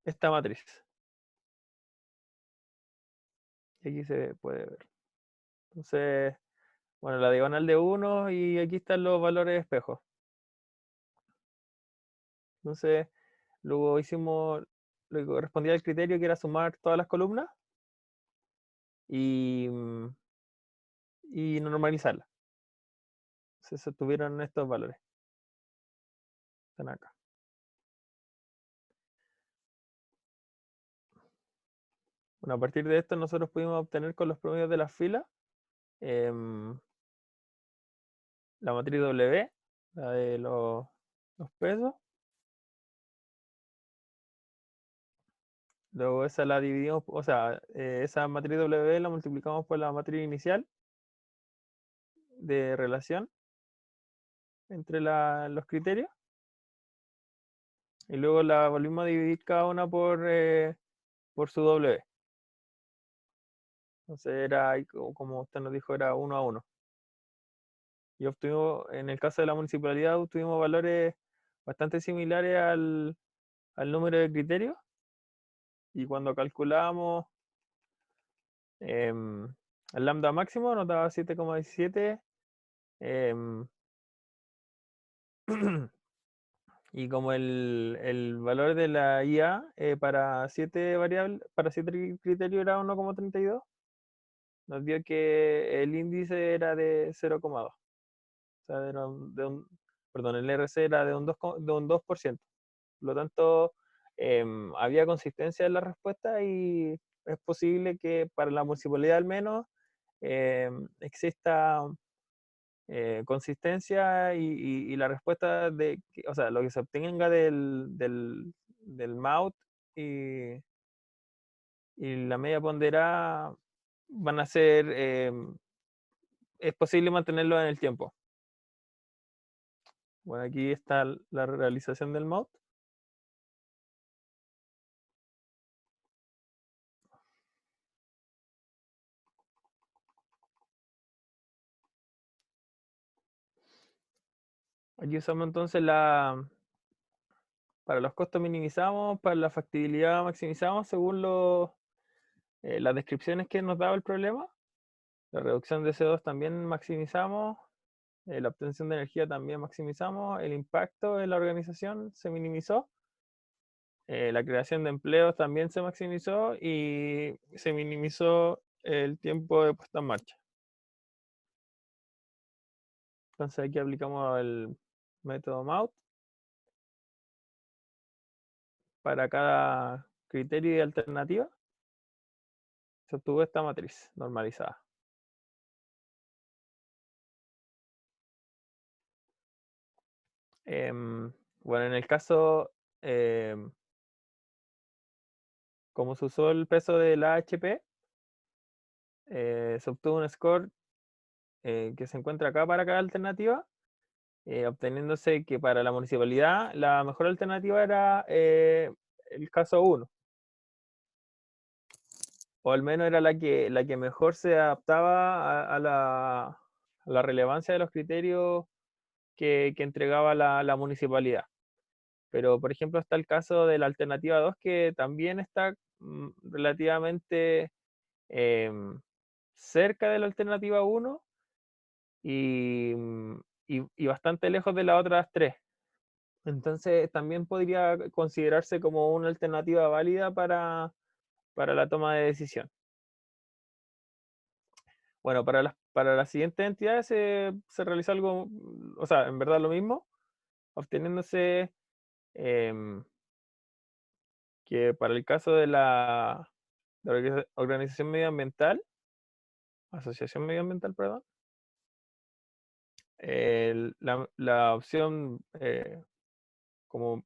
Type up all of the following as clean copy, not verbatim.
esta matriz. Y aquí se puede ver. Entonces, bueno, la diagonal de 1 y aquí están los valores espejos. Entonces, luego hicimos lo que correspondía al criterio, que era sumar todas las columnas y, y normalizarlas. Se obtuvieron estos valores. Están acá. Bueno, a partir de esto nosotros pudimos obtener con los promedios de las filas la matriz W, la de los pesos. Luego esa la dividimos, o sea, esa matriz W la multiplicamos por la matriz inicial de relación entre los criterios. Y luego la volvimos a dividir cada una por su W. Entonces era, ahí, como usted nos dijo, era 1 a 1. Y obtuvimos, en el caso de la municipalidad, obtuvimos valores bastante similares al número de criterios. Y cuando calculamos el lambda máximo, nos daba 7,17. Y como el valor de la IA para 7 variables, para 7 criterios era 1,32, nos dio que el índice era de 0,2. O sea, perdón, el RC era de un 2%. Por lo tanto, había consistencia en la respuesta y es posible que para la municipalidad al menos exista consistencia y la respuesta o sea, lo que se obtenga del MAUT y, y la media ponderada van a ser, es posible mantenerlo en el tiempo. Bueno, aquí está la realización del MAUT. Aquí usamos entonces para los costos minimizamos, para la factibilidad maximizamos según las descripciones que nos daba el problema. La reducción de CO2 también maximizamos, la obtención de energía también maximizamos, el impacto en la organización se minimizó, la creación de empleos también se maximizó y se minimizó el tiempo de puesta en marcha. Entonces aquí aplicamos el método MAUT para cada criterio y alternativa. Se obtuvo esta matriz normalizada. Bueno, en el caso, como se usó el peso de la AHP, se obtuvo un score que se encuentra acá para cada alternativa, obteniéndose que para la municipalidad la mejor alternativa era el caso 1, o al menos era la que mejor se adaptaba a la relevancia de los criterios que entregaba la municipalidad. Pero, por ejemplo, está el caso de la alternativa 2, que también está relativamente cerca de la alternativa 1 y, y bastante lejos de las otras 3. Entonces, también podría considerarse como una alternativa válida para la toma de decisión. Bueno, para las siguientes entidades se realiza algo, o sea, en verdad lo mismo, obteniéndose em, que para el caso de la organización medioambiental, asociación medioambiental, perdón, la opción como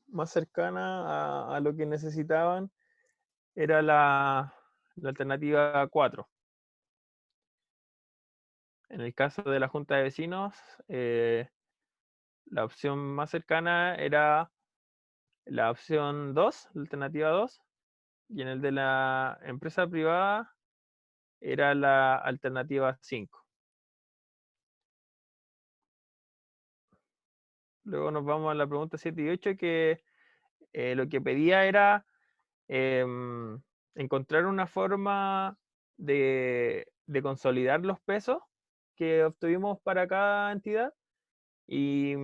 más cercana a lo que necesitaban era la alternativa 4. En el caso de la Junta de Vecinos, la opción más cercana era la opción 2, la alternativa 2, y en el de la empresa privada era la alternativa 5. Luego nos vamos a la pregunta 7 y 8, que lo que pedía era em, encontrar una forma de consolidar los pesos que obtuvimos para cada entidad y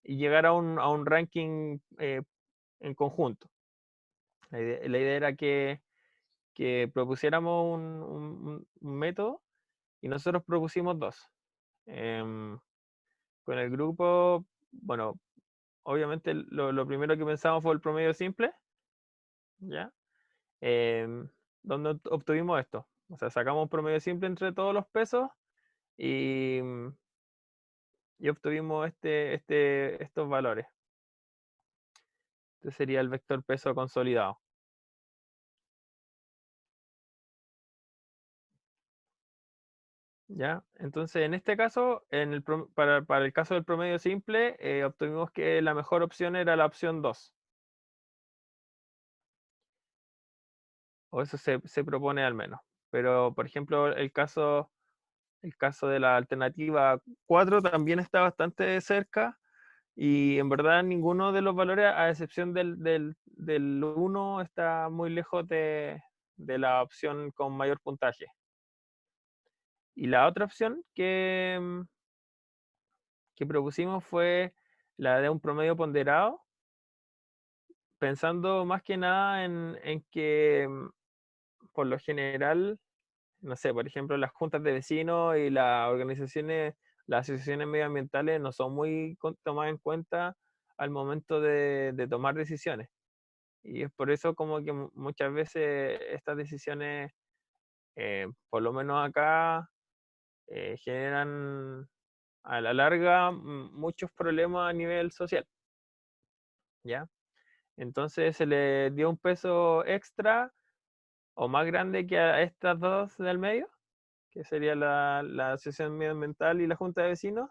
llegar a un ranking en conjunto. La idea era que propusiéramos un método y nosotros propusimos dos. Em, con el grupo, bueno, obviamente lo primero que pensamos fue el promedio simple, ¿ya? Em, donde obtuvimos esto. O sea, sacamos un promedio simple entre todos los pesos y, y obtuvimos estos valores. Este sería el vector peso consolidado. ¿Ya? Entonces, en este caso, para el caso del promedio simple, obtuvimos que la mejor opción era la opción 2. O eso se propone al menos. Pero, por ejemplo, el caso de la alternativa 4 también está bastante cerca y en verdad ninguno de los valores, a excepción del 1, está muy lejos de la opción con mayor puntaje. Y la otra opción que propusimos fue la de un promedio ponderado, pensando más que nada en que por lo general, no sé, por ejemplo, las juntas de vecinos y las asociaciones medioambientales no son muy tomadas en cuenta al momento de tomar decisiones. Y es por eso como que muchas veces estas decisiones, por lo menos acá, generan a la larga muchos problemas a nivel social, ¿ya? Entonces se le dio un peso extra o más grande que a estas dos del medio, que sería la Asociación Medioambiental y la Junta de Vecinos.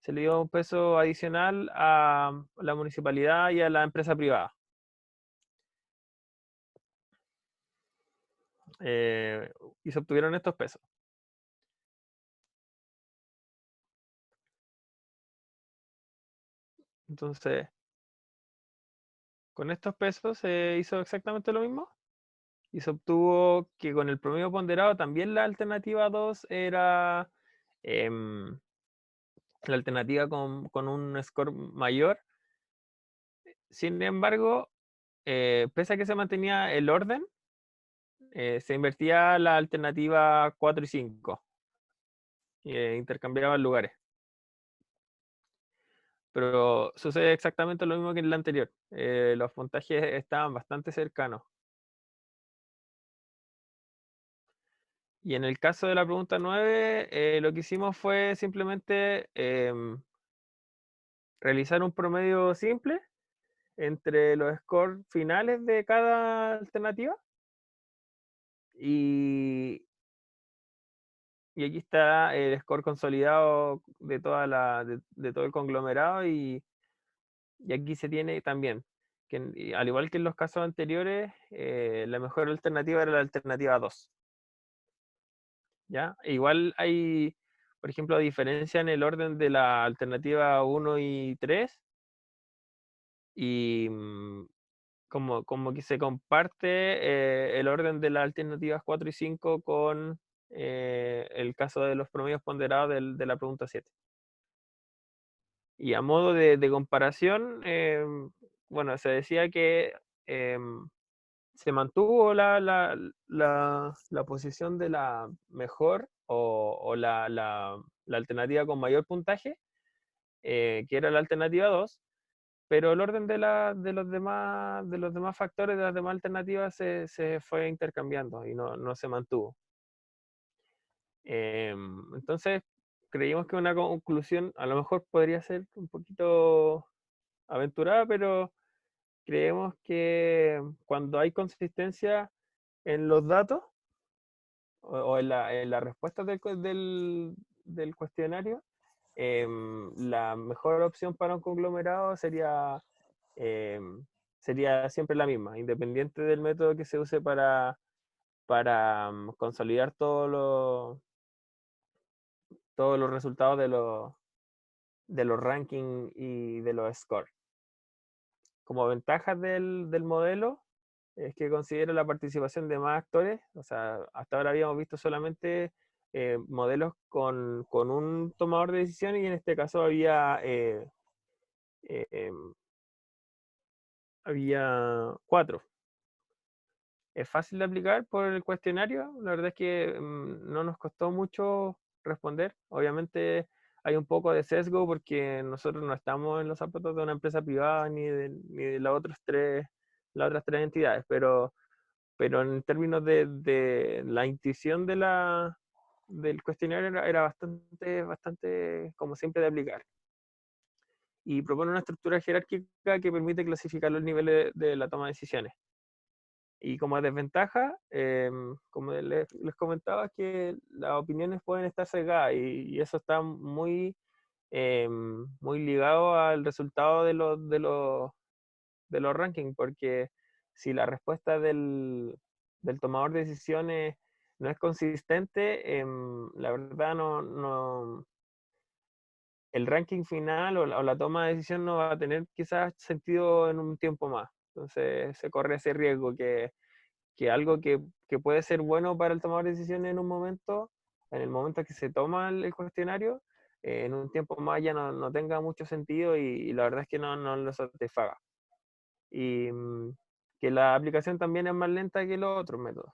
Se le dio un peso adicional a la municipalidad y a la empresa privada. Eh, y se obtuvieron estos pesos. Entonces, con estos pesos se hizo exactamente lo mismo y se obtuvo que con el promedio ponderado también la alternativa 2 era em, la alternativa con un score mayor. Sin embargo, pese a que se mantenía el orden, se invertía la alternativa 4 y 5 y intercambiaban lugares. Pero sucede exactamente lo mismo que en la anterior. Los puntajes estaban bastante cercanos. Y en el caso de la pregunta 9, lo que hicimos fue simplemente realizar un promedio simple entre los scores finales de cada alternativa. Y, y aquí está el score consolidado de todo el conglomerado. Y aquí se tiene también, que al igual que en los casos anteriores, la mejor alternativa era la alternativa 2. ¿Ya? Igual hay, por ejemplo, diferencia en el orden de la alternativa 1 y 3 y como que se comparte el orden de las alternativas 4 y 5 con el caso de los promedios ponderados de la pregunta 7. Y a modo de comparación, bueno, se decía que se mantuvo la posición de la mejor o la alternativa con mayor puntaje, que era la alternativa 2, pero el orden de los demás factores de las demás alternativas se fue intercambiando y no se mantuvo. Entonces, creímos que una conclusión a lo mejor podría ser un poquito aventurada, pero creemos que cuando hay consistencia en los datos o en la respuesta del cuestionario, la mejor opción para un conglomerado em, sería siempre la misma, independiente del método que se use para consolidar todos los resultados de los rankings y de los scores. como ventajas del modelo es que considera la participación de más actores. O sea, hasta ahora habíamos visto solamente modelos con un tomador de decisiones y en este caso eh, em, había cuatro. Es fácil de aplicar por el cuestionario. La verdad es que no nos costó mucho responder. Obviamente hay un poco de sesgo porque nosotros no estamos en los zapatos de una empresa privada ni de las otras tres entidades, pero en términos de la intuición del cuestionario era bastante como siempre de aplicar. Y propone una estructura jerárquica que permite clasificar los niveles de la toma de decisiones. Y como desventaja, como les comentaba, que las opiniones pueden estar sesgadas y eso está muy ligado al resultado de los rankings, porque si la respuesta del tomador de decisiones no es consistente, la verdad el ranking final o la toma de decisión no va a tener quizás sentido en un tiempo más. Entonces se corre ese riesgo que algo que puede ser bueno para el tomador de decisiones en un momento, en el momento que se toma el cuestionario, en un tiempo más ya no tenga mucho sentido y la verdad es que no lo satisfaga. Y que la aplicación también es más lenta que los otros métodos,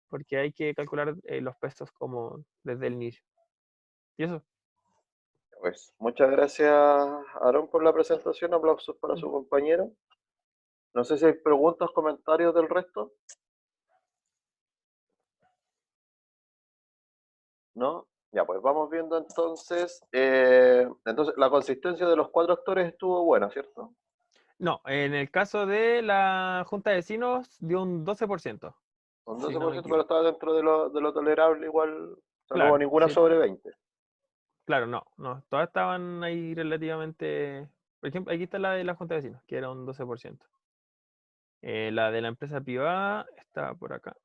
porque hay que calcular los pesos como desde el inicio. Y eso. Pues muchas gracias, Aaron, por la presentación. Aplausos para Mm. su compañero. No sé si hay preguntas, comentarios del resto. ¿No? Ya, pues vamos viendo entonces. Entonces, la consistencia de los cuatro actores estuvo buena, ¿cierto? No, en el caso de la Junta de Vecinos dio un 12%, Un si doce no por me ciento, pero equivoco. estaba dentro de lo tolerable igual. O sea, no hubo Claro, ninguna sí, sobre 20. claro, no, todas estaban ahí relativamente. Por ejemplo, aquí está la de la Junta de Vecinos, que era un 12%. La de la empresa privada está por acá.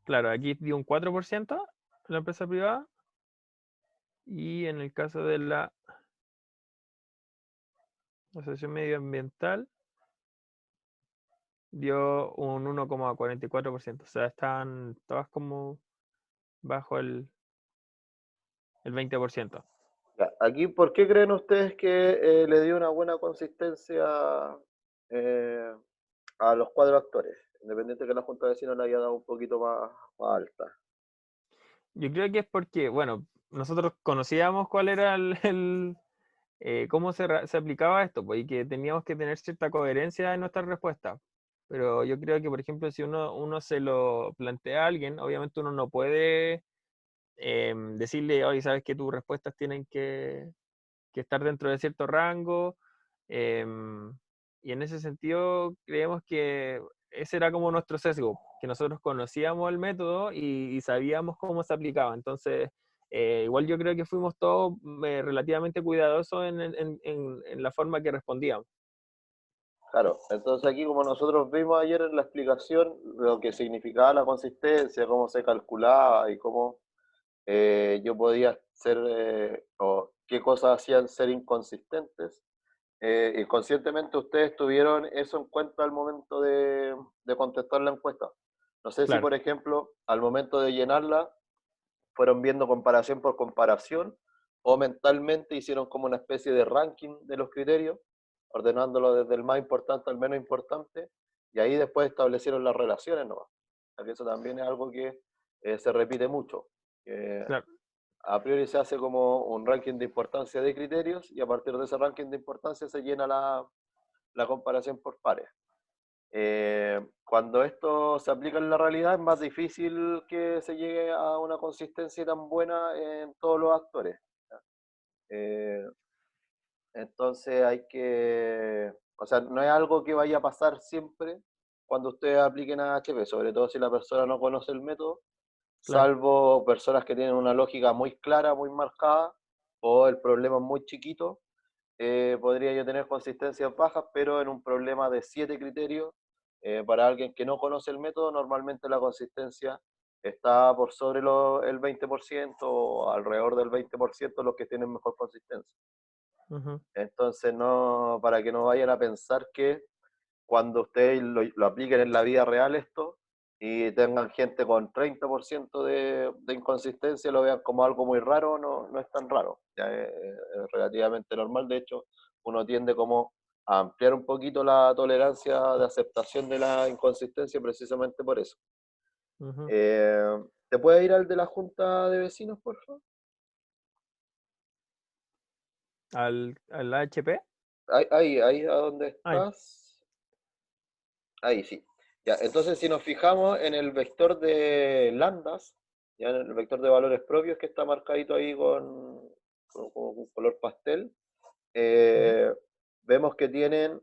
Claro, aquí dio un 4% la empresa privada y en el caso de la asociación medioambiental dio un 1,44%. O sea, están todas como bajo el 20%. Ya, aquí, ¿por qué creen ustedes que le dio una buena consistencia eh, a los cuatro actores? Independiente que la Junta de Vecinos le haya dado un poquito más alta. Yo creo que es porque, bueno, nosotros conocíamos cuál era cómo se aplicaba esto, pues, y que teníamos que tener cierta coherencia en nuestra respuesta. Pero yo creo que, por ejemplo, si uno se lo plantea a alguien, obviamente uno no puede decirle, oye, sabes que tus respuestas tienen que estar dentro de cierto rango. em, y en ese sentido, creemos que ese era como nuestro sesgo, que nosotros conocíamos el método y sabíamos cómo se aplicaba. Entonces, igual yo creo que fuimos todos relativamente cuidadosos en la forma que respondíamos. Claro, entonces aquí como nosotros vimos ayer en la explicación lo que significaba la consistencia, cómo se calculaba y cómo yo podía ser, o qué cosas hacían ser inconsistentes, inconscientemente ustedes tuvieron eso en cuenta al momento de contestar la encuesta. No sé si, Claro, por ejemplo, al momento de llenarla, fueron viendo comparación por comparación o mentalmente hicieron como una especie de ranking de los criterios, ordenándolo desde el más importante al menos importante, y ahí después establecieron las relaciones nomás. O sea, que eso también es algo que se repite mucho. Que claro, a priori se hace como un ranking de importancia de criterios y a partir de ese ranking de importancia se llena la comparación por pares. Cuando esto se aplica en la realidad es más difícil que se llegue a una consistencia tan buena en todos los actores. Eh, entonces hay que, o sea, no es algo que vaya a pasar siempre cuando ustedes apliquen a HP, sobre todo si la persona no conoce el método, claro, salvo personas que tienen una lógica muy clara, muy marcada, o el problema es muy chiquito, podría yo tener consistencias bajas, pero en un problema de 7 criterios Para alguien que no conoce el método, normalmente la consistencia está por sobre el 20% o alrededor del 20% los que tienen mejor consistencia. Ujú, Entonces, no, para que no vayan a pensar que cuando ustedes lo apliquen en la vida real esto y tengan gente con 30% de inconsistencia, lo vean como algo muy raro, no, no es tan raro, ya es relativamente normal. De hecho, uno tiende como a ampliar un poquito la tolerancia de aceptación de la inconsistencia precisamente por eso. ujú. Eh, ¿Te puede ir al de la junta de vecinos, por favor? Al HP. Ahí a donde Ay, estás. Ahí sí. Ya, entonces si nos fijamos en el vector de lambdas, ya en el vector de valores propios que está marcadito ahí con un color pastel, ujú, eh, vemos que tienen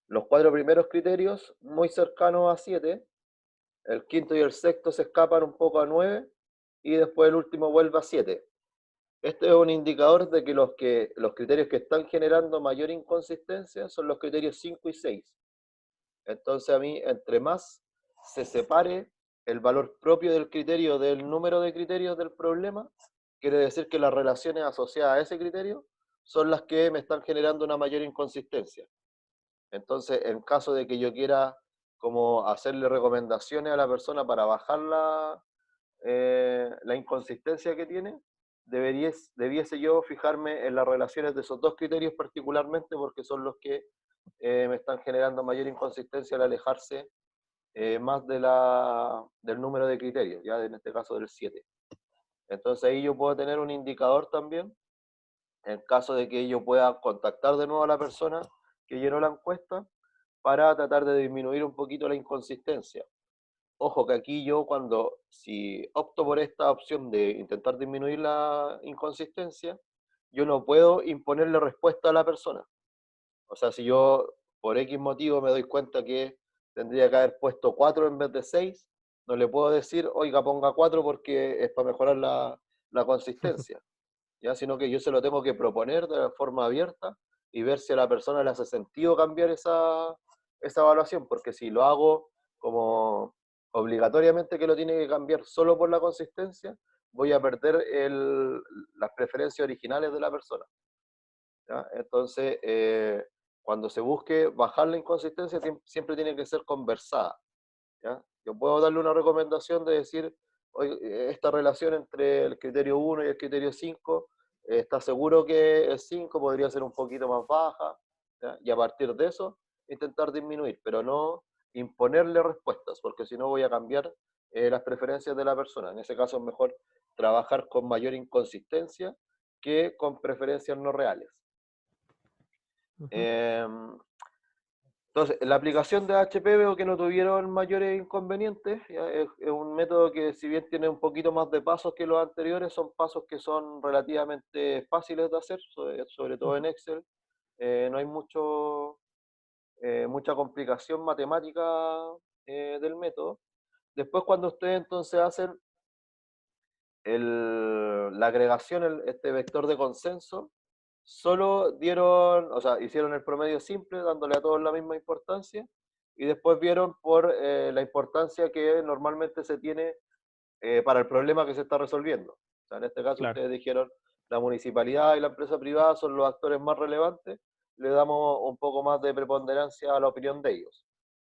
los cuatro primeros criterios muy cercanos a 7, el quinto y el sexto se escapan un poco a 9 y después el último vuelve a 7. Este es un indicador de que los criterios que están generando mayor inconsistencia son los criterios 5 y 6. Entonces a mí, entre más se separe el valor propio del criterio del número de criterios del problema, quiere decir que las relaciones asociadas a ese criterio son las que me están generando una mayor inconsistencia. Entonces, en caso de que yo quiera como hacerle recomendaciones a la persona para bajar la inconsistencia que tiene, debiese yo fijarme en las relaciones de esos dos criterios particularmente porque son los que me están generando mayor inconsistencia al alejarse más del número de criterios, ya en este caso del 7. Entonces ahí yo puedo tener un indicador también, en caso de que yo pueda contactar de nuevo a la persona que llenó la encuesta para tratar de disminuir un poquito la inconsistencia. Ojo que aquí yo si opto por esta opción de intentar disminuir la inconsistencia, yo no puedo imponerle respuesta a la persona. O sea, si yo por X motivo me doy cuenta que tendría que haber puesto 4 en vez de 6, no le puedo decir, oiga, ponga 4 porque es para mejorar la consistencia, ¿ya? Sino que yo se lo tengo que proponer de forma abierta y ver si a la persona le hace sentido cambiar esa evaluación, porque si lo hago como obligatoriamente que lo tiene que cambiar solo por la consistencia, voy a perder las preferencias originales de la persona. ¿Ya? Entonces, cuando se busque bajar la inconsistencia, siempre tiene que ser conversada. ¿Ya? Yo puedo darle una recomendación de decir, oye, esta relación entre el criterio 1 y el criterio 5, ¿está seguro que el 5 podría ser un poquito más baja? ¿Ya? Y a partir de eso, intentar disminuir, pero no imponerle respuestas, porque si no voy a cambiar las preferencias de la persona. En ese caso es mejor trabajar con mayor inconsistencia que con preferencias no reales. ujú. Em, entonces, en la aplicación de HP veo que no tuvieron mayores inconvenientes. Ya, es un método que si bien tiene un poquito más de pasos que los anteriores, son pasos que son relativamente fáciles de hacer, sobre todo en Ujú. Excel. No hay mucha complicación matemática del método. Después, cuando ustedes entonces hacen la agregación, este vector de consenso, solo dieron, o sea, hicieron el promedio simple, dándole a todos la misma importancia, y después vieron por la importancia que normalmente se tiene para el problema que se está resolviendo. O sea, en este caso Claro. ustedes dijeron la municipalidad y la empresa privada son los actores más relevantes, le damos un poco más de preponderancia a la opinión de ellos.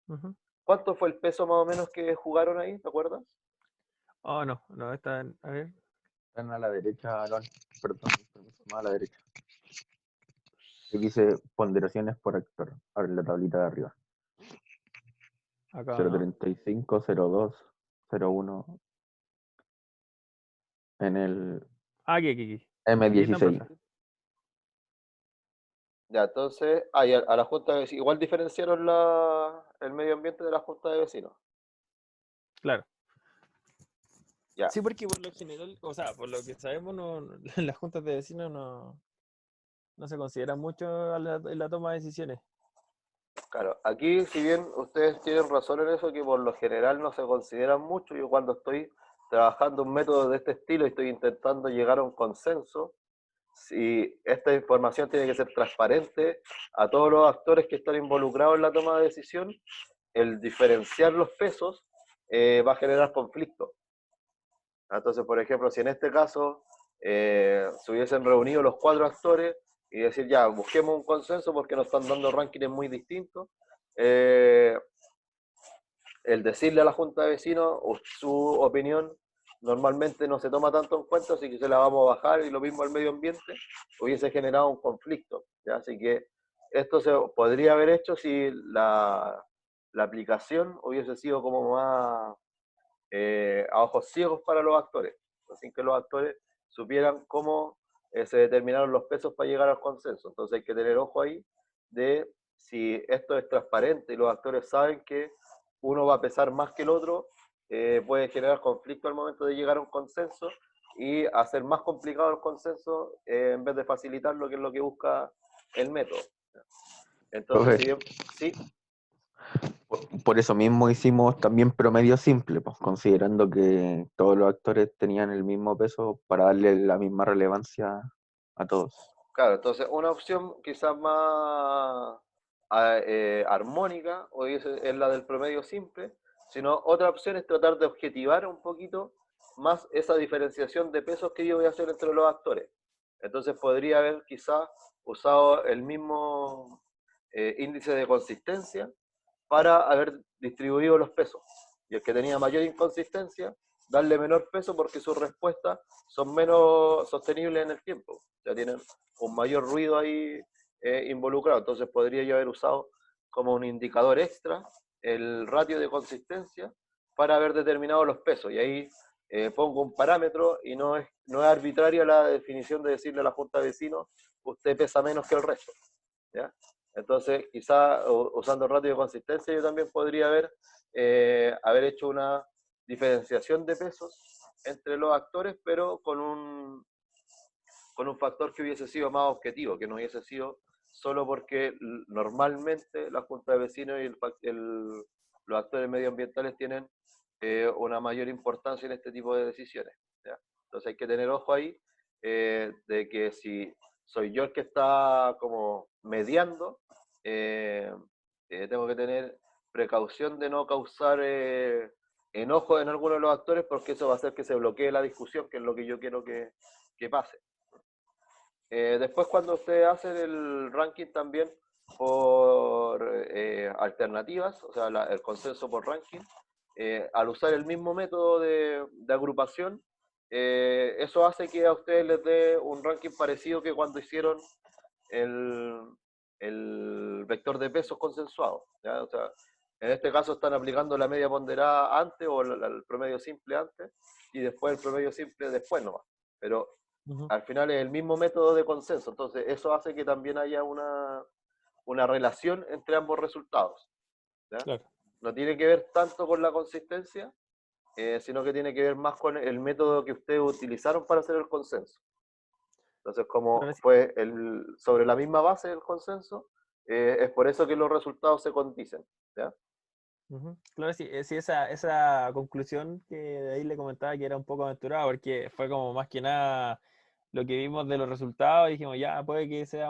Ujú. ¿Cuánto fue el peso más o menos que jugaron ahí? ¿Te acuerdas? Oh, no, no, están, a ver, Están a la derecha, Alon. Perdón, más a la derecha. Que dice ponderaciones por actor. Ahora en la tablita de arriba. acá, ¿no? 035, 02, 01 en el Aquí, aquí, aquí. Aquí están M16. perfectos. Ya, entonces, y a la Junta de Vecinos, igual diferenciaron el medio ambiente de la Junta de Vecinos. Claro. Ya, Sí, porque por lo general, o sea, por lo que sabemos, las juntas de vecinos no se consideran mucho en la toma de decisiones. claro. Aquí, si bien ustedes tienen razón en eso, que por lo general no se consideran mucho, yo cuando estoy trabajando un método de este estilo y estoy intentando llegar a un consenso, si esta información tiene que ser transparente a todos los actores que están involucrados en la toma de decisión, el diferenciar los pesos va a generar conflicto. Entonces, por ejemplo, si en este caso se hubiesen reunido los 4 actores y decir, ya, busquemos un consenso porque nos están dando rankings muy distintos, el decirle a la Junta de Vecinos su opinión normalmente no se toma tanto en cuenta, así que se la vamos a bajar, y lo mismo al medio ambiente, hubiese generado un conflicto, ¿ya? Así que esto se podría haber hecho si la aplicación hubiese sido como más a ojos ciegos para los actores, sin que los actores supieran cómo se determinaron los pesos para llegar al consenso. Entonces hay que tener ojo ahí de si esto es transparente y los actores saben que uno va a pesar más que el otro, puede generar conflicto al momento de llegar a un consenso y hacer más complicado el consenso en vez de facilitar lo que es lo que busca el método. Entonces, Profe, sí, por eso mismo hicimos también promedio simple, pues, considerando que todos los actores tenían el mismo peso para darle la misma relevancia a todos. claro, entonces una opción quizás más armónica es la del promedio simple, sino otra opción es tratar de objetivar un poquito más esa diferenciación de pesos que yo voy a hacer entre los actores. Entonces podría haber quizás usado el mismo índice de consistencia para haber distribuido los pesos. Y el que tenía mayor inconsistencia, darle menor peso porque sus respuestas son menos sostenibles en el tiempo. Ya tienen un mayor ruido ahí involucrado. Entonces podría yo haber usado como un indicador extra el ratio de consistencia para haber determinado los pesos. Y ahí pongo un parámetro y no es arbitraria la definición de decirle a la Junta de Vecinos, usted pesa menos que el resto. ¿Ya? Entonces, quizá usando el ratio de consistencia, yo también podría haber hecho una diferenciación de pesos entre los actores, pero con un factor que hubiese sido más objetivo, que no hubiese sido solo porque normalmente la Junta de Vecinos y los actores medioambientales tienen una mayor importancia en este tipo de decisiones. ¿Ya? Entonces hay que tener ojo ahí de que si soy yo el que está como mediando, tengo que tener precaución de no causar enojo en alguno de los actores, porque eso va a hacer que se bloquee la discusión, que es lo que yo quiero que pase. Después, cuando ustedes hacen el ranking también por alternativas, o sea, el consenso por ranking, al usar el mismo método de agrupación, eso hace que a ustedes les dé un ranking parecido que cuando hicieron el, el vector de pesos consensuado, ¿ya? O sea, en este caso están aplicando la media ponderada antes o el promedio simple antes y después el promedio simple después nomás. Pero al final es el mismo método de consenso, entonces eso hace que también haya una relación entre ambos resultados, ¿ya? Claro. No tiene que ver tanto con la consistencia, sino que tiene que ver más con el método que ustedes utilizaron para hacer el consenso. Entonces, como Claro, sí. fue sobre la misma base del consenso, es por eso que los resultados se condicen, ¿ya? Claro, sí, sí, esa conclusión que de ahí le comentaba que era un poco aventurada, porque fue como más que nada lo que vimos de los resultados y dijimos, ya, puede que sea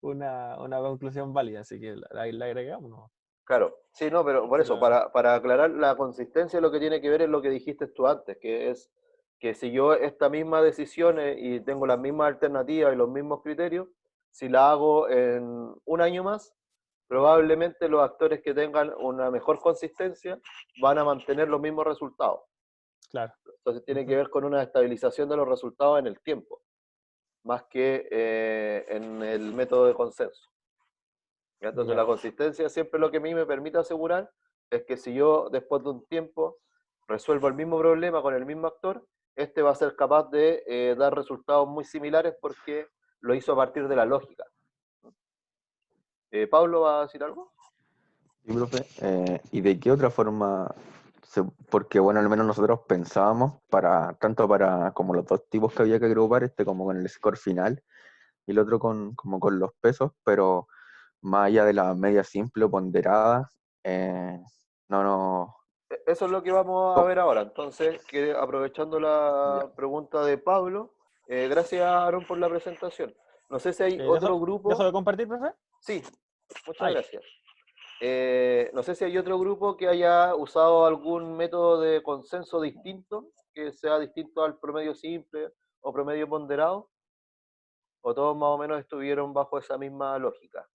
una conclusión válida, así que la agregamos, ¿no? Claro, sí, no, pero por eso, para aclarar la consistencia, lo que tiene que ver es lo que dijiste tú antes, que es que si yo esta misma decisión y tengo las mismas alternativas y los mismos criterios, si la hago en un año más, probablemente los actores que tengan una mejor consistencia van a mantener los mismos resultados. Claro. Entonces tiene que ver con una estabilización de los resultados en el tiempo, más que en el método de consenso. Entonces Ya. la consistencia siempre lo que a mí me permite asegurar es que si yo después de un tiempo resuelvo el mismo problema con el mismo actor, este va a ser capaz de dar resultados muy similares porque lo hizo a partir de la lógica. ¿Pablo va a decir algo? Sí, profe. ¿Y de qué otra forma? Porque, bueno, al menos nosotros pensábamos, tanto para como los dos tipos que había que agrupar, como con el score final y el otro como con los pesos, pero más allá de la media simple o ponderada, no, no. Eso es lo que vamos a ¿Cómo? ver ahora. Entonces, aprovechando Ya. la pregunta de Pablo, Gracias, Aaron, por la presentación. No sé si hay otro grupo. ¿Dejo de compartir, profe? Sí, muchas gracias. No sé si hay otro grupo que haya usado algún método de consenso distinto, que sea distinto al promedio simple o promedio ponderado, o todos más o menos estuvieron bajo esa misma lógica.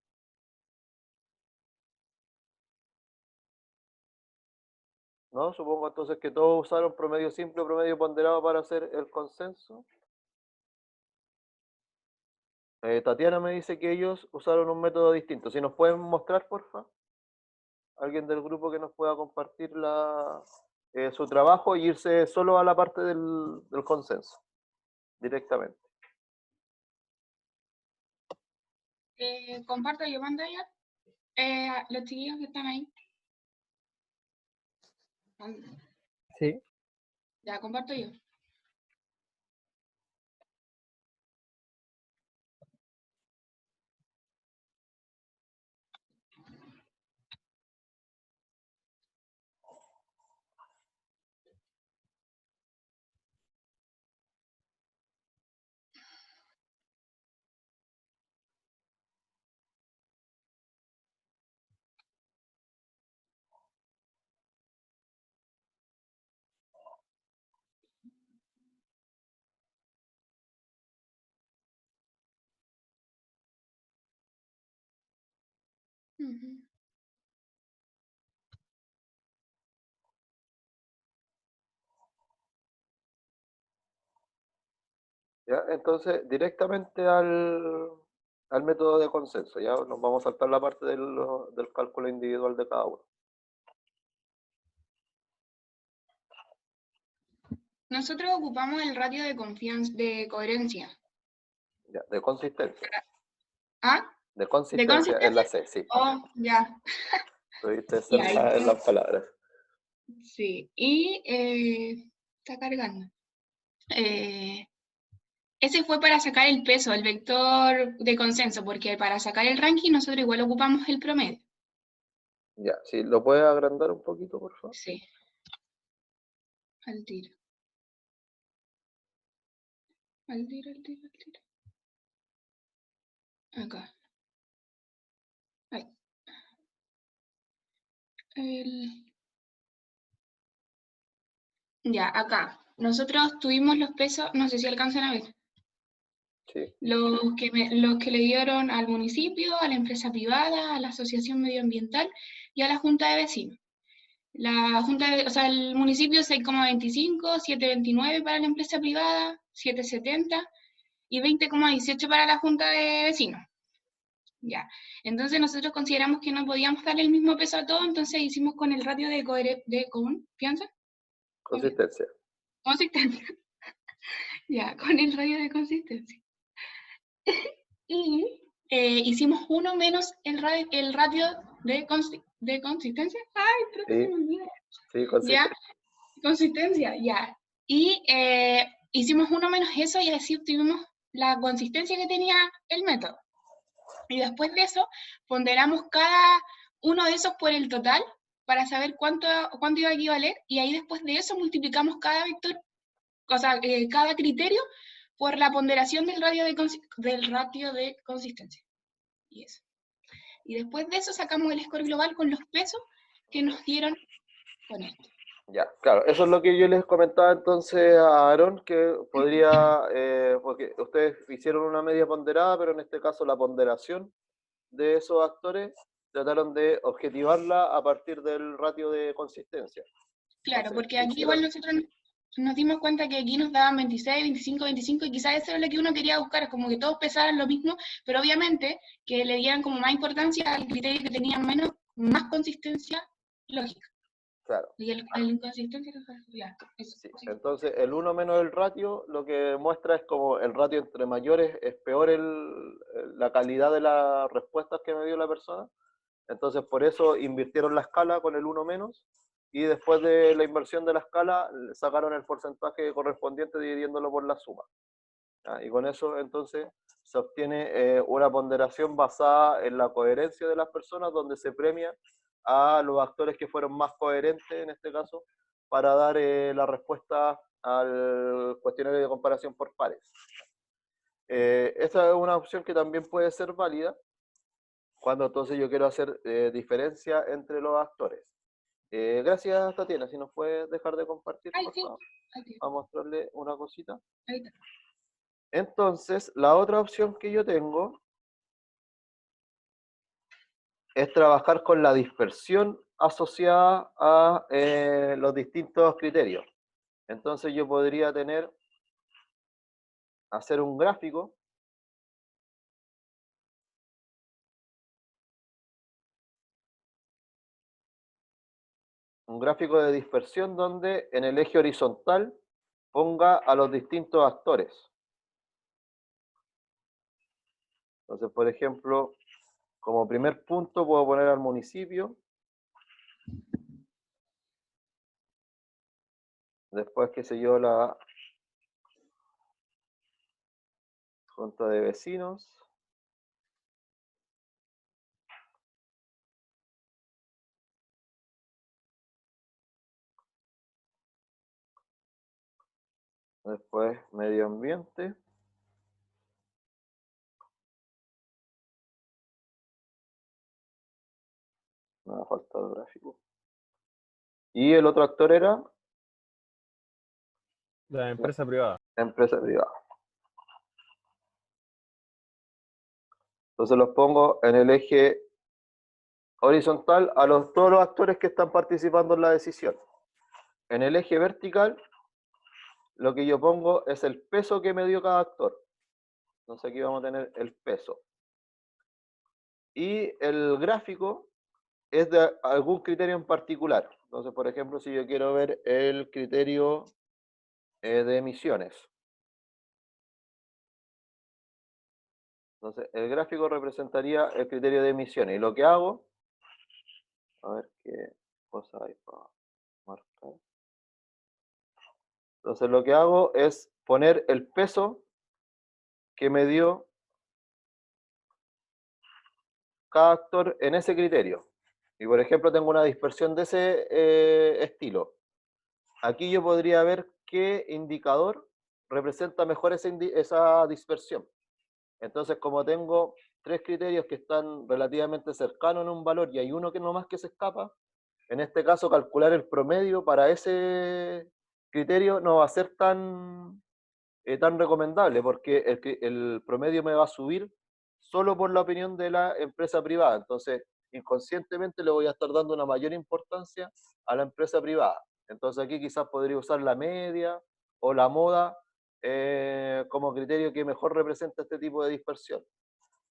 ¿No? Supongo entonces que todos usaron promedio simple o promedio ponderado para hacer el consenso. Tatiana me dice que ellos usaron un método distinto. Si nos pueden mostrar, porfa. Alguien del grupo que nos pueda compartir su trabajo y irse solo a la parte del consenso, directamente. Comparto yo pantalla. Los chiquillos que están ahí. Sí. Ya, comparto yo. ¿Ya? Entonces, directamente al método de consenso. Ya nos vamos a saltar la parte del cálculo individual de cada uno. Nosotros ocupamos el ratio de confianza, de coherencia. Ya, de consistencia. ¿Ah? De consistencia en la C, sí. Oh, ya. Tuviste en las palabras. Sí, y está cargando. Ese fue para sacar el peso, el vector de consenso, porque para sacar el ranking nosotros igual ocupamos el promedio. Ya, sí, ¿lo puedes agrandar un poquito, por favor? Sí. Al tiro. Al tiro, al tiro, al tiro. Acá. Ahí. Ya, acá. Nosotros tuvimos los pesos, no sé si alcanzan a ver. Sí. Los que le dieron al municipio, a la empresa privada, a la asociación medioambiental y a la junta de vecinos. La junta o sea, el municipio 6,25, 7,29 para la empresa privada, 7,70 y 20,18 para la junta de vecinos. Ya. Entonces nosotros consideramos que no podíamos darle el mismo peso a todo, entonces hicimos con el ratio de confianza. Consistencia. Consistencia. Ya, con el radio de consistencia. Y hicimos uno menos el ratio de consistencia. Ay, pero Sí. se me olvida. Sí, consistencia. Ya, consistencia, ya. Y hicimos uno menos eso y así obtuvimos la consistencia que tenía el método. Y después de eso, ponderamos cada uno de esos por el total para saber cuánto iba a equivaler y ahí después de eso multiplicamos cada vector, o sea, cada criterio por la ponderación del ratio de consistencia. Y eso. Y después de eso sacamos el score global con los pesos que nos dieron con esto. Ya, claro, eso es lo que yo les comentaba entonces a Aarón, que podría, porque ustedes hicieron una media ponderada, pero en este caso la ponderación de esos actores trataron de objetivarla a partir del ratio de consistencia. Claro, Entonces, porque aquí igual nosotros nos dimos cuenta que aquí nos daban 26, 25, 25 y quizás eso es lo que uno quería buscar, como que todos pesaran lo mismo, pero obviamente que le dieran como más importancia al criterio que tenía más consistencia lógica. Claro. Y el inconsistencia, ya, eso. Sí. Entonces, el 1 menos el ratio lo que muestra es como el ratio entre mayores es peor la calidad de las respuestas que me dio la persona. Entonces, por eso invirtieron la escala con el 1 menos y después de la inversión de la escala sacaron el porcentaje correspondiente dividiéndolo por la suma. ¿Ya? Y con eso entonces se obtiene una ponderación basada en la coherencia de las personas, donde se premia a los actores que fueron más coherentes en este caso para dar la respuesta al cuestionario de comparación por pares. Esta es una opción que también puede ser válida cuando entonces yo quiero hacer diferencia entre los actores. Gracias, Tatiana. Si nos puedes dejar de compartir, Ay, por sí. favor, Aquí, a mostrarle una cosita. ahí está. Entonces, la otra opción que yo tengo es trabajar con la dispersión asociada a los distintos criterios. Entonces yo podría hacer un gráfico de dispersión donde en el eje horizontal ponga a los distintos actores. Entonces, por ejemplo, como primer punto puedo poner al municipio. Después, qué sé yo, la junta de vecinos. Después, medio ambiente. Me ha faltado el gráfico. Y el otro actor era La empresa privada. empresa privada. Entonces los pongo en el eje horizontal a todos los actores que están participando en la decisión. En el eje vertical, lo que yo pongo es el peso que me dio cada actor. Entonces aquí vamos a tener el peso. Y el gráfico es de algún criterio en particular. Entonces, por ejemplo, si yo quiero ver el criterio de emisiones. Entonces, el gráfico representaría el criterio de emisiones. Y lo que hago, a ver qué cosa hay para marcar. Entonces, lo que hago es poner el peso que me dio cada actor en ese criterio. Y por ejemplo, tengo una dispersión de ese estilo. Aquí yo podría ver qué indicador representa mejor esa dispersión. Entonces, como tengo 3 criterios que están relativamente cercanos en un valor y hay uno que no más que se escapa, en este caso calcular el promedio para ese criterio no va a ser tan recomendable, porque el promedio me va a subir solo por la opinión de la empresa privada. Entonces, inconscientemente le voy a estar dando una mayor importancia a la empresa privada. Entonces aquí quizás podría usar la media o la moda como criterio que mejor representa este tipo de dispersión.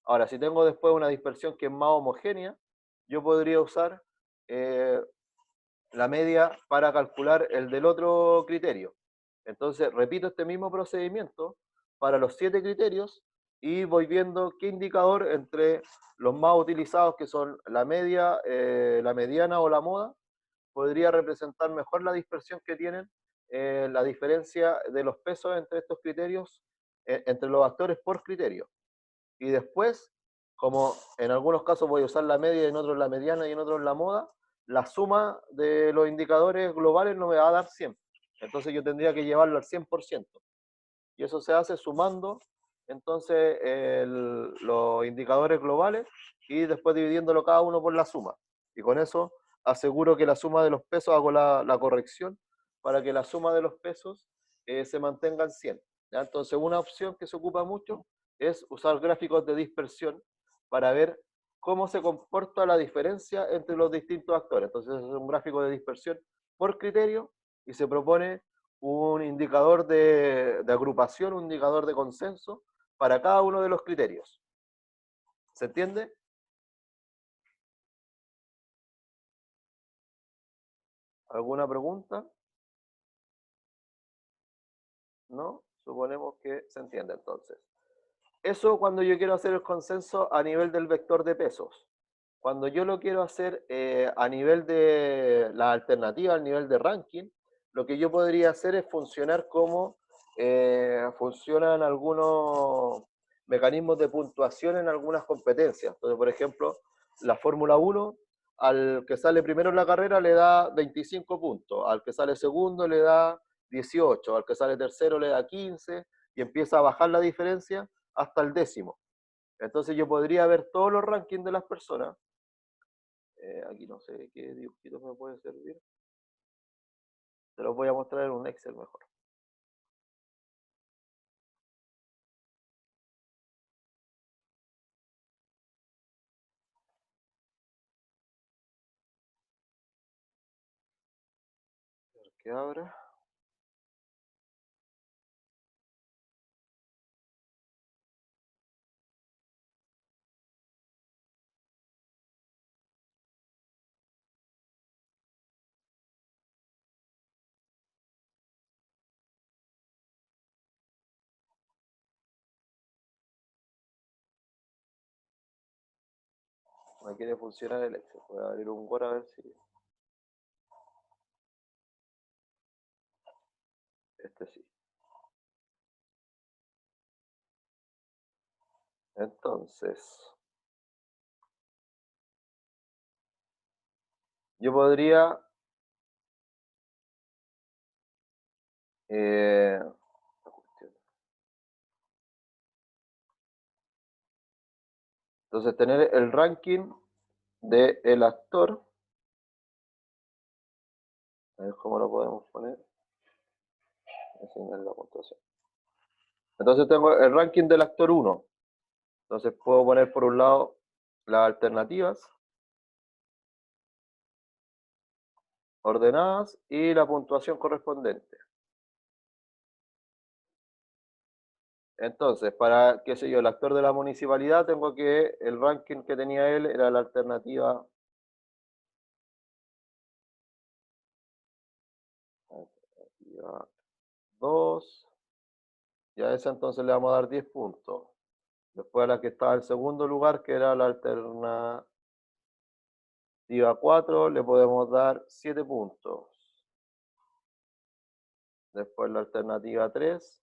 Ahora, si tengo después una dispersión que es más homogénea, yo podría usar la media para calcular el del otro criterio. Entonces, repito este mismo procedimiento para los 7 criterios y voy viendo qué indicador entre los más utilizados, que son la media, la mediana o la moda, podría representar mejor la dispersión que tienen, la diferencia de los pesos entre estos criterios, entre los actores por criterio. Y después, como en algunos casos voy a usar la media, en otros la mediana y en otros la moda, la suma de los indicadores globales no me va a dar 100. Entonces yo tendría que llevarlo al 100%. Y eso se hace sumando entonces los indicadores globales y después dividiéndolo cada uno por la suma. Y con eso aseguro que la suma de los pesos, hago la corrección para que la suma de los pesos se mantenga en 100. ¿Ya? Entonces una opción que se ocupa mucho es usar gráficos de dispersión para ver cómo se comporta la diferencia entre los distintos actores. Entonces es un gráfico de dispersión por criterio y se propone un indicador de agrupación, un indicador de consenso para cada uno de los criterios. ¿Se entiende? ¿Alguna pregunta? ¿No? Suponemos que se entiende entonces. Eso cuando yo quiero hacer el consenso a nivel del vector de pesos. Cuando yo lo quiero hacer a nivel de la alternativa, a nivel de ranking, lo que yo podría hacer es funcionar como funcionan algunos mecanismos de puntuación en algunas competencias. Entonces, por ejemplo, la Fórmula 1, al que sale primero en la carrera le da 25 puntos, al que sale segundo le da 18, al que sale tercero le da 15, y empieza a bajar la diferencia hasta el décimo. Entonces yo podría ver todos los rankings de las personas. Aquí no sé qué dibujito me puede servir. Te los voy a mostrar en un Excel mejor. A ver qué abra. No quiere funcionar el Excel. Voy a abrir un Word a ver si... Este sí. Entonces, yo podría... entonces, tener el ranking del actor. A ver cómo lo podemos poner. Asignar la puntuación. Entonces tengo el ranking del actor 1. Entonces puedo poner por un lado las alternativas ordenadas y la puntuación correspondiente. Entonces, para, qué sé yo, el actor de la municipalidad, tengo que el ranking que tenía él era la alternativa 2. Y a esa entonces le vamos a dar 10 puntos. Después a la que estaba en segundo lugar, que era la alternativa 4, le podemos dar 7 puntos. Después la alternativa 3,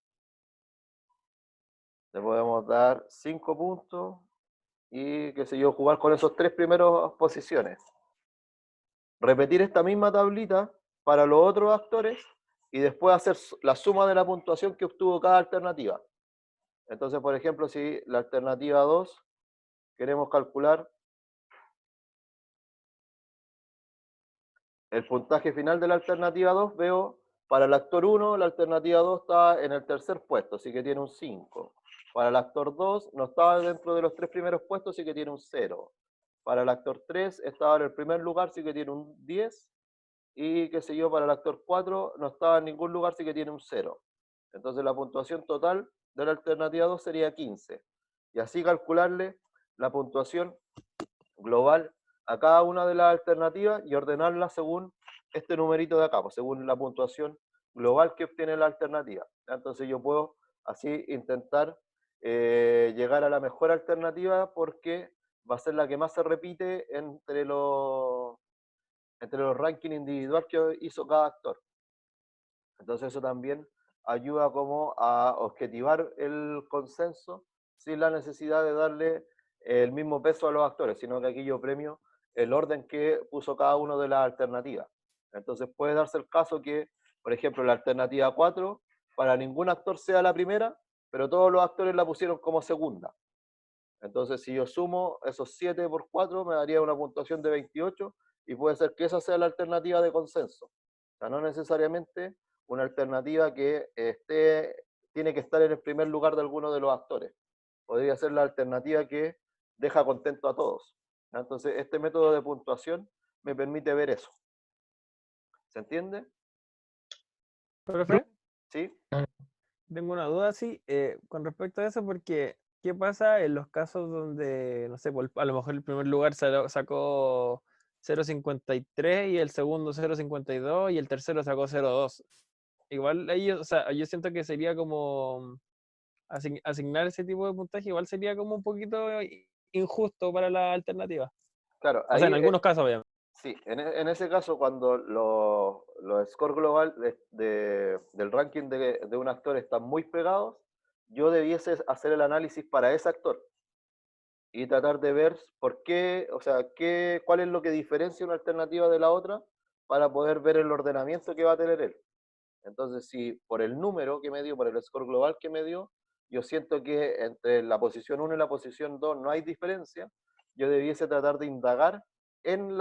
le podemos dar 5 puntos y, qué sé yo, jugar con esos 3 primeras posiciones. Repetir esta misma tablita para los otros actores y después hacer la suma de la puntuación que obtuvo cada alternativa. Entonces, por ejemplo, si la alternativa 2 queremos calcular el puntaje final de la alternativa 2, veo para el actor 1, la alternativa 2 está en el tercer puesto, así que tiene un 5. Para el actor 2 no estaba dentro de los 3 primeros puestos, así que tiene un 0. Para el actor 3 estaba en el primer lugar, así que tiene un 10. Y qué sé yo, para el actor 4 no estaba en ningún lugar, así que tiene un 0. Entonces la puntuación total de la alternativa 2 sería 15. Y así calcularle la puntuación global a cada una de las alternativas y ordenarla según este numerito de acá, pues, según la puntuación global que obtiene la alternativa. Entonces yo puedo así intentar llegar a la mejor alternativa porque va a ser la que más se repite entre los rankings individuales que hizo cada actor. Entonces eso también ayuda como a objetivar el consenso sin la necesidad de darle el mismo peso a los actores, sino que aquí yo premio el orden que puso cada uno de las alternativas. Entonces puede darse el caso que, por ejemplo, la alternativa 4, para ningún actor sea la primera, pero todos los actores la pusieron como segunda. Entonces si yo sumo esos 7 por 4, me daría una puntuación de 28 y puede ser que esa sea la alternativa de consenso. O sea, no necesariamente una alternativa que tiene que estar en el primer lugar de alguno de los actores. Podría ser la alternativa que deja contento a todos. Entonces, este método de puntuación me permite ver eso. ¿Se entiende? ¿Profe? ¿Sí? Tengo una duda, sí, con respecto a eso, porque ¿qué pasa en los casos donde, no sé, a lo mejor el primer lugar sacó 0,53 y el segundo 0,52 y el tercero sacó 0,2? Igual ellos, o sea, yo siento que sería como asignar ese tipo de puntaje, igual sería como un poquito injusto para la alternativa. Claro, O sea, ahí en algunos casos, obviamente. sí, en ese caso, cuando los scores global del ranking de un actor están muy pegados, yo debiese hacer el análisis para ese actor y tratar de ver por qué, o sea, cuál es lo que diferencia una alternativa de la otra para poder ver el ordenamiento que va a tener él. Entonces, si por el número que me dio, por el score global que me dio, yo siento que entre la posición 1 y la posición 2 no hay diferencia, yo debiese tratar de indagar en,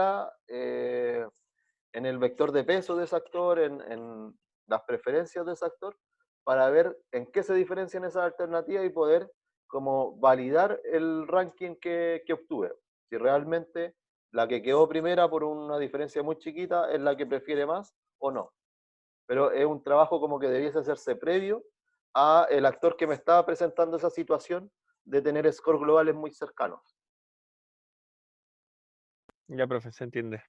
en el vector de peso de ese actor, en las preferencias de ese actor, para ver en qué se diferencian esas alternativas y poder como validar el ranking que obtuve. Si realmente la que quedó primera por una diferencia muy chiquita es la que prefiere más o no. Pero es un trabajo como que debiese hacerse previo a el actor que me estaba presentando esa situación de tener scores globales muy cercanos. Ya, profe, se entiende.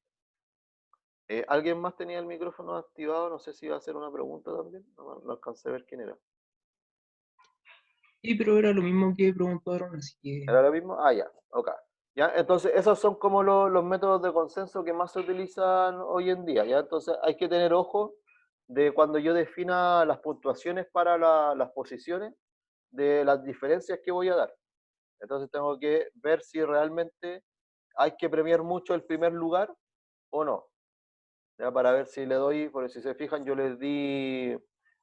¿Alguien más tenía el micrófono activado? No sé si iba a hacer una pregunta también. No alcancé a ver quién era. Sí, pero era lo mismo que preguntaron, así que... ¿Era lo mismo? Ah, ya, ok. ¿Ya? Entonces, esos son como los métodos de consenso que más se utilizan hoy en día, ¿ya? Entonces, hay que tener ojo de cuando yo defina las puntuaciones para las posiciones, de las diferencias que voy a dar. Entonces, tengo que ver si realmente hay que premiar mucho el primer lugar o no, ¿ya? Para ver si le doy, porque si se fijan, yo les di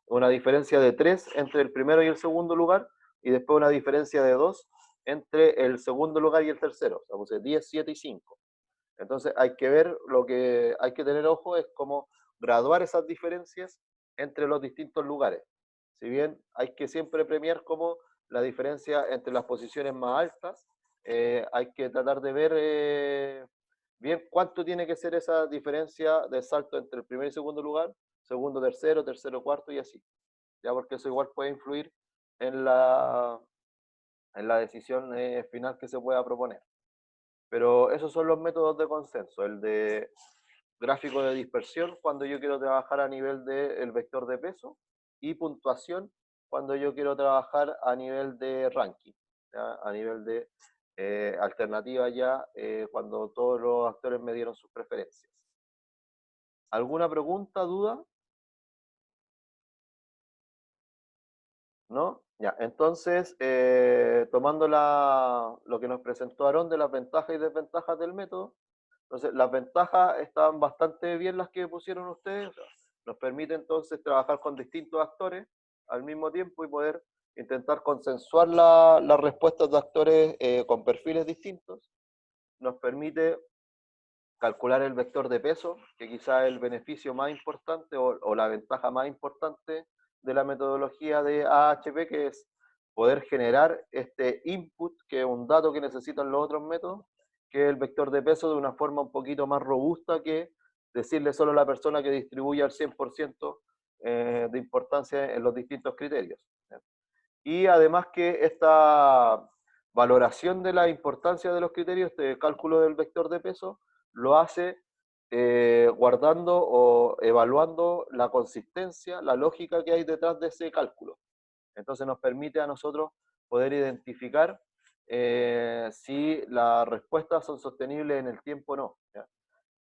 una diferencia de 3 entre el primero y el segundo lugar, y después una diferencia de 2 entre el segundo lugar y el tercero, o sea, puse 10, 7 y 5. Entonces hay que ver, lo que hay que tener ojo es cómo graduar esas diferencias entre los distintos lugares. Si bien hay que siempre premiar como la diferencia entre las posiciones más altas, hay que tratar de ver bien cuánto tiene que ser esa diferencia de salto entre el primer y segundo lugar, segundo, tercero, tercero, cuarto y así. Ya, porque eso igual puede influir en la decisión final que se pueda proponer. Pero esos son los métodos de consenso, el de gráfico de dispersión cuando yo quiero trabajar a nivel del vector de peso y puntuación cuando yo quiero trabajar a nivel de ranking, ¿ya? A nivel de alternativa ya cuando todos los actores me dieron sus preferencias. ¿Alguna pregunta, duda? ¿No? Ya, entonces, tomando lo que nos presentó Aarón de las ventajas y desventajas del método, entonces las ventajas están bastante bien las que pusieron ustedes, o sea, nos permite entonces trabajar con distintos actores al mismo tiempo y poder intentar consensuar las respuestas de actores con perfiles distintos, nos permite calcular el vector de peso, que quizá es el beneficio más importante o la ventaja más importante de la metodología de AHP, que es poder generar este input, que es un dato que necesitan los otros métodos, que es el vector de peso, de una forma un poquito más robusta que decirle solo a la persona que distribuye al 100% de importancia en los distintos criterios. Y además que esta valoración de la importancia de los criterios, este cálculo del vector de peso, lo hace guardando o evaluando la consistencia, la lógica que hay detrás de ese cálculo. Entonces nos permite a nosotros poder identificar si las respuestas son sostenibles en el tiempo o no, ¿ya?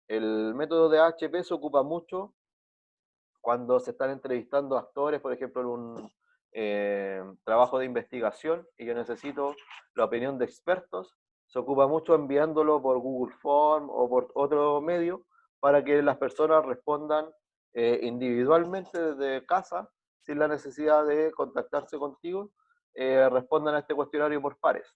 El método de AHP se ocupa mucho cuando se están entrevistando actores, por ejemplo, en un trabajo de investigación y yo necesito la opinión de expertos, se ocupa mucho enviándolo por Google Form o por otro medio para que las personas respondan individualmente desde casa, sin la necesidad de contactarse contigo, respondan a este cuestionario por pares.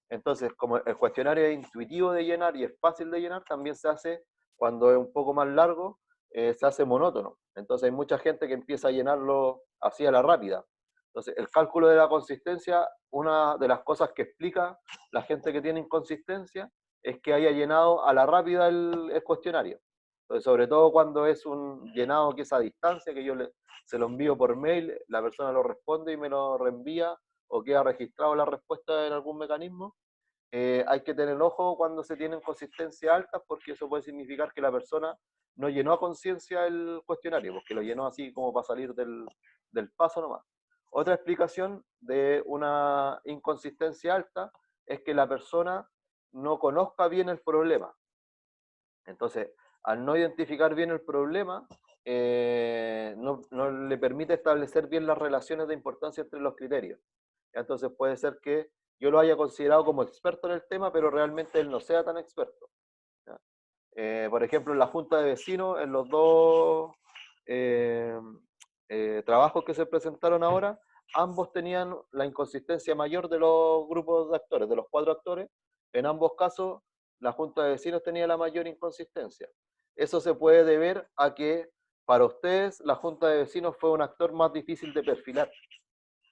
Entonces, como el cuestionario es intuitivo de llenar y es fácil de llenar, también se hace, cuando es un poco más largo, se hace monótono. Entonces hay mucha gente que empieza a llenarlo así a la rápida. Entonces, el cálculo de la consistencia, una de las cosas que explica la gente que tiene inconsistencia, es que haya llenado a la rápida el cuestionario. Entonces, sobre todo cuando es un llenado que es a distancia, que yo se lo envío por mail, la persona lo responde y me lo reenvía, o queda registrado la respuesta en algún mecanismo, hay que tener ojo cuando se tienen consistencias altas, porque eso puede significar que la persona no llenó a conciencia el cuestionario, porque lo llenó así como para salir del paso nomás. Otra explicación de una inconsistencia alta es que la persona no conozca bien el problema. Entonces, al no identificar bien el problema, no le permite establecer bien las relaciones de importancia entre los criterios. Entonces puede ser que yo lo haya considerado como experto en el tema, pero realmente él no sea tan experto. Por ejemplo, en la junta de vecinos, en los dos trabajos que se presentaron ahora, ambos tenían la inconsistencia mayor de los grupos de actores, de los 4 actores. En ambos casos, la Junta de Vecinos tenía la mayor inconsistencia. Eso se puede deber a que para ustedes la Junta de Vecinos fue un actor más difícil de perfilar.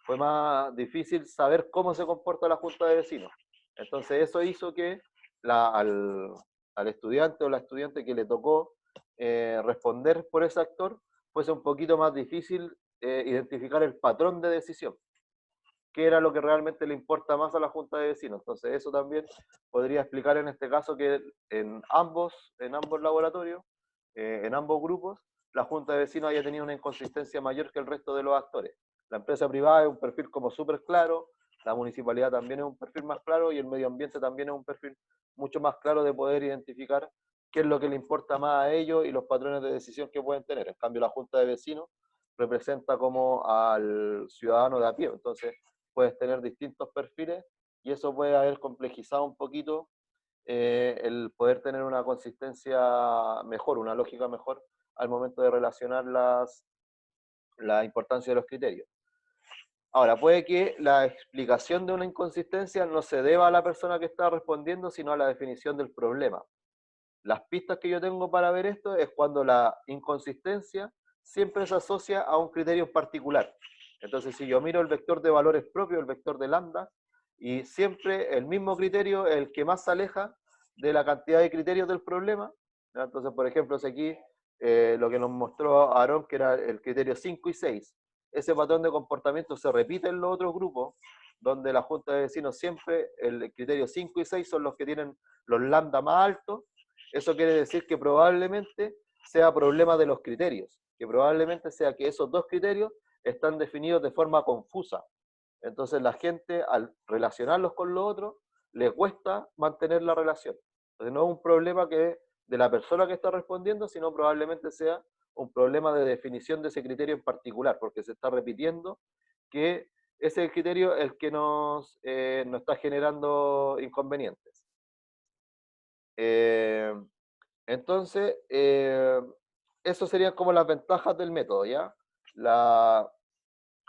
Fue más difícil saber cómo se comporta la Junta de Vecinos. Entonces eso hizo que al estudiante o la estudiante que le tocó responder por ese actor fuese un poquito más difícil identificar el patrón de decisión, qué era lo que realmente le importa más a la Junta de Vecinos. Entonces eso también podría explicar en este caso que en ambos laboratorios, en ambos grupos, la Junta de Vecinos haya tenido una inconsistencia mayor que el resto de los actores. La empresa privada es un perfil como súper claro, la municipalidad también es un perfil más claro y el medio ambiente también es un perfil mucho más claro de poder identificar qué es lo que le importa más a ellos y los patrones de decisión que pueden tener. En cambio, la Junta de Vecinos representa como al ciudadano de a pie. Entonces, puedes tener distintos perfiles y eso puede haber complejizado un poquito el poder tener una consistencia mejor, una lógica mejor al momento de relacionar la importancia de los criterios. Ahora, puede que la explicación de una inconsistencia no se deba a la persona que está respondiendo, sino a la definición del problema. Las pistas que yo tengo para ver esto es cuando la inconsistencia siempre se asocia a un criterio en particular. Entonces, si yo miro el vector de valores propio, el vector de lambda, y siempre el mismo criterio es el que más se aleja de la cantidad de criterios del problema, ¿no? Entonces, por ejemplo, si aquí lo que nos mostró Aarón, que era el criterio 5 y 6, ese patrón de comportamiento se repite en los otros grupos, donde la Junta de Vecinos siempre, el criterio 5 y 6 son los que tienen los lambda más altos. Eso quiere decir que probablemente sea problema de los criterios, que probablemente sea que esos dos criterios están definidos de forma confusa. Entonces la gente, al relacionarlos con lo otro, le cuesta mantener la relación. Entonces no es un problema que de la persona que está respondiendo, sino probablemente sea un problema de definición de ese criterio en particular, porque se está repitiendo que ese criterio es el que nos está generando inconvenientes. Entonces, eso serían como las ventajas del método, ¿ya?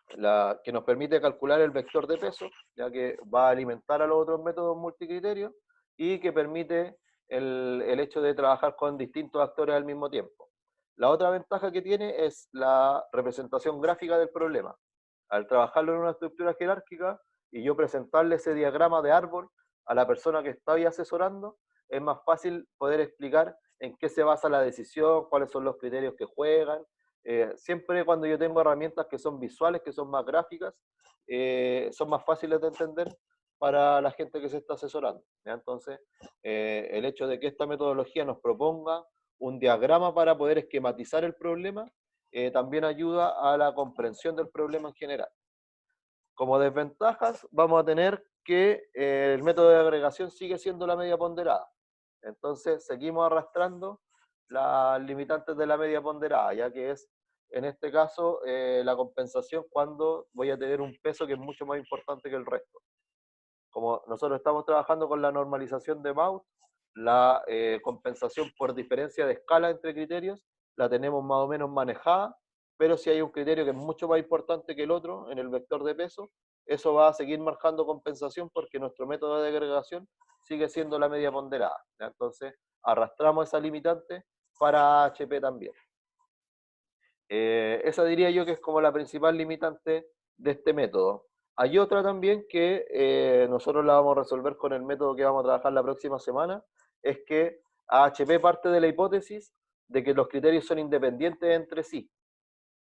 Que nos permite calcular el vector de peso, ya que va a alimentar a los otros métodos multicriterios, y que permite el hecho de trabajar con distintos actores al mismo tiempo. La otra ventaja que tiene es la representación gráfica del problema. Al trabajarlo en una estructura jerárquica y yo presentarle ese diagrama de árbol a la persona que está ahí asesorando, es más fácil poder explicar en qué se basa la decisión, cuáles son los criterios que juegan. Siempre cuando yo tengo herramientas que son visuales, que son más gráficas, son más fáciles de entender para la gente que se está asesorando, ¿ya? Entonces, el hecho de que esta metodología nos proponga un diagrama para poder esquematizar el problema, también ayuda a la comprensión del problema en general. Como desventajas, vamos a tener que el método de agregación sigue siendo la media ponderada. Entonces, seguimos arrastrando las limitantes de la media ponderada, ya que es, en este caso, la compensación cuando voy a tener un peso que es mucho más importante que el resto. Como nosotros estamos trabajando con la normalización de Mauss, la compensación por diferencia de escala entre criterios la tenemos más o menos manejada, pero si hay un criterio que es mucho más importante que el otro en el vector de peso, eso va a seguir marcando compensación porque nuestro método de agregación sigue siendo la media ponderada, ¿ya? Entonces, arrastramos esa limitante para HP también. Esa diría yo que es como la principal limitante de este método. Hay otra también que nosotros la vamos a resolver con el método que vamos a trabajar la próxima semana, es que HP parte de la hipótesis de que los criterios son independientes entre sí.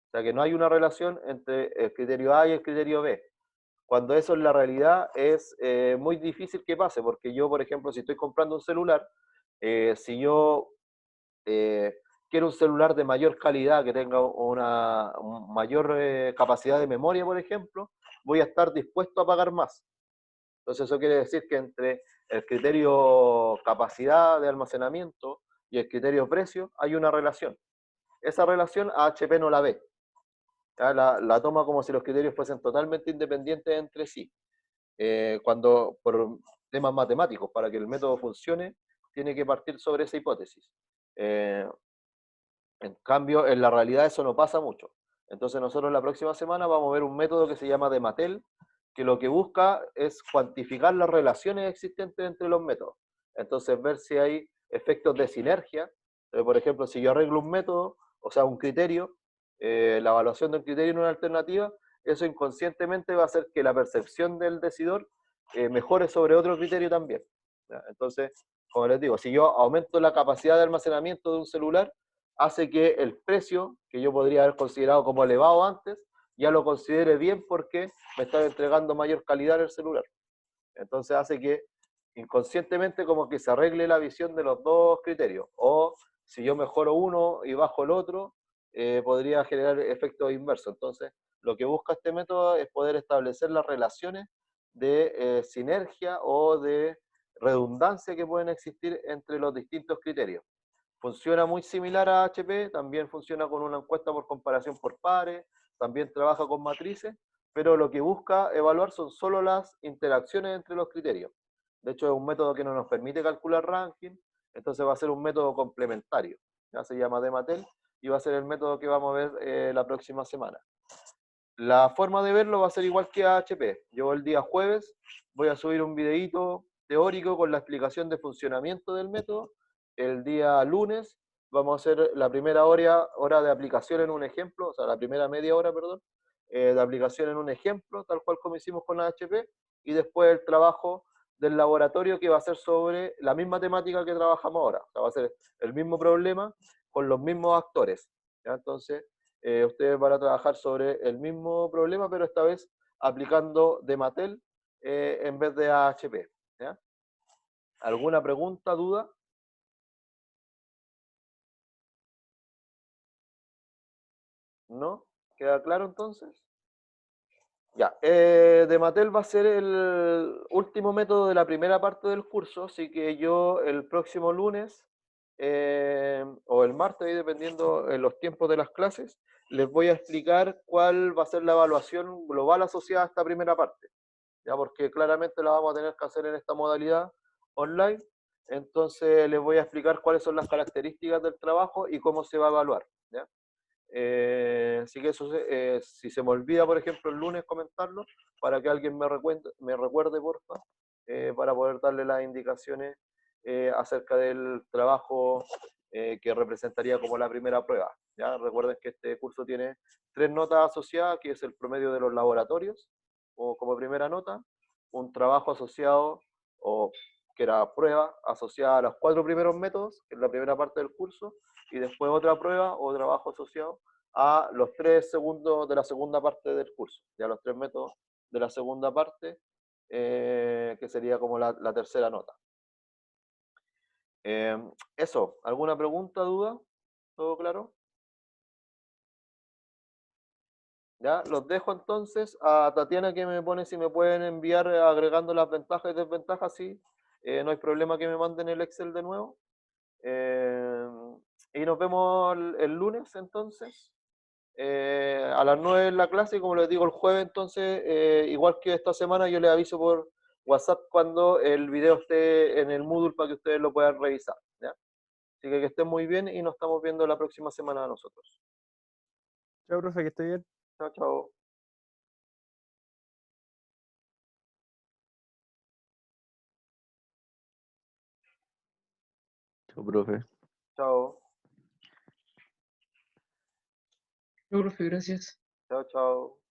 O sea, que no hay una relación entre el criterio A y el criterio B. Cuando eso en la realidad es muy difícil que pase, porque yo, por ejemplo, si estoy comprando un celular, si yo quiero un celular de mayor calidad, que tenga una mayor capacidad de memoria, por ejemplo, voy a estar dispuesto a pagar más. Entonces eso quiere decir que entre el criterio capacidad de almacenamiento y el criterio precio hay una relación. Esa relación HP no la ve. La toma como si los criterios fuesen totalmente independientes entre sí. Cuando por temas matemáticos, para que el método funcione, tiene que partir sobre esa hipótesis. En cambio, en la realidad eso no pasa mucho. Entonces nosotros la próxima semana vamos a ver un método que se llama de Mattel, que lo que busca es cuantificar las relaciones existentes entre los métodos. Entonces ver si hay efectos de sinergia. Por ejemplo, si yo arreglo un método, o sea, un criterio, la evaluación de un criterio en una alternativa, eso inconscientemente va a hacer que la percepción del decidor mejore sobre otro criterio también. ¿Ya? Entonces, como les digo, si yo aumento la capacidad de almacenamiento de un celular, hace que el precio, que yo podría haber considerado como elevado antes, ya lo considere bien porque me está entregando mayor calidad en el celular. Entonces hace que inconscientemente como que se arregle la visión de los dos criterios. O si yo mejoro uno y bajo el otro, podría generar efectos inversos. Entonces, lo que busca este método es poder establecer las relaciones de sinergia o de redundancia que pueden existir entre los distintos criterios. Funciona muy similar a HP, también funciona con una encuesta por comparación por pares, también trabaja con matrices, pero lo que busca evaluar son solo las interacciones entre los criterios. De hecho, es un método que no nos permite calcular ranking, entonces va a ser un método complementario. Ya se llama de Mattel y va a ser el método que vamos a ver la próxima semana. La forma de verlo va a ser igual que a HP. Yo el día jueves voy a subir un videíto teórico con la explicación de funcionamiento del método. El día lunes vamos a hacer la primera hora de aplicación en un ejemplo, o sea, la primera media hora, perdón, de aplicación en un ejemplo, tal cual como hicimos con la HP, y después el trabajo del laboratorio que va a ser sobre la misma temática que trabajamos ahora. O sea, va a ser el mismo problema con los mismos actores. ¿Ya? Entonces, ustedes van a trabajar sobre el mismo problema, pero esta vez aplicando de Mattel en vez de AHP. ¿Ya? ¿Alguna pregunta, duda? ¿No? ¿Queda claro entonces? Ya, de Mattel va a ser el último método de la primera parte del curso, así que yo el próximo lunes o el martes, dependiendo de los tiempos de las clases, les voy a explicar cuál va a ser la evaluación global asociada a esta primera parte, ya porque claramente la vamos a tener que hacer en esta modalidad online, entonces les voy a explicar cuáles son las características del trabajo y cómo se va a evaluar, ¿ya? Así que eso, si se me olvida, por ejemplo, el lunes comentarlo, para que alguien me recuerde, porfa, para poder darle las indicaciones acerca del trabajo que representaría como la primera prueba. ¿Ya? Recuerden que este curso tiene 3 notas asociadas, que es el promedio de los laboratorios, o como primera nota, un trabajo asociado, o que era prueba asociada a los 4 primeros métodos, que es la primera parte del curso, y después otra prueba o trabajo asociado a los 3 segundos de la segunda parte del curso, ya los 3 métodos de la segunda parte, que sería como la tercera nota. Eso, ¿alguna pregunta, duda? ¿Todo claro? Ya, los dejo entonces a Tatiana que me pone si me pueden enviar agregando las ventajas y desventajas, sí. No hay problema que me manden el Excel de nuevo. Y nos vemos el lunes entonces. A las 9 en la clase y como les digo el jueves, entonces, igual que esta semana, yo les aviso por WhatsApp cuando el video esté en el Moodle para que ustedes lo puedan revisar. ¿Ya? Así que estén muy bien y nos estamos viendo la próxima semana a nosotros. Chao, profe, que esté bien. Chao, chao. Chao, profe. Chao, No, profe, gracias. chao, chao.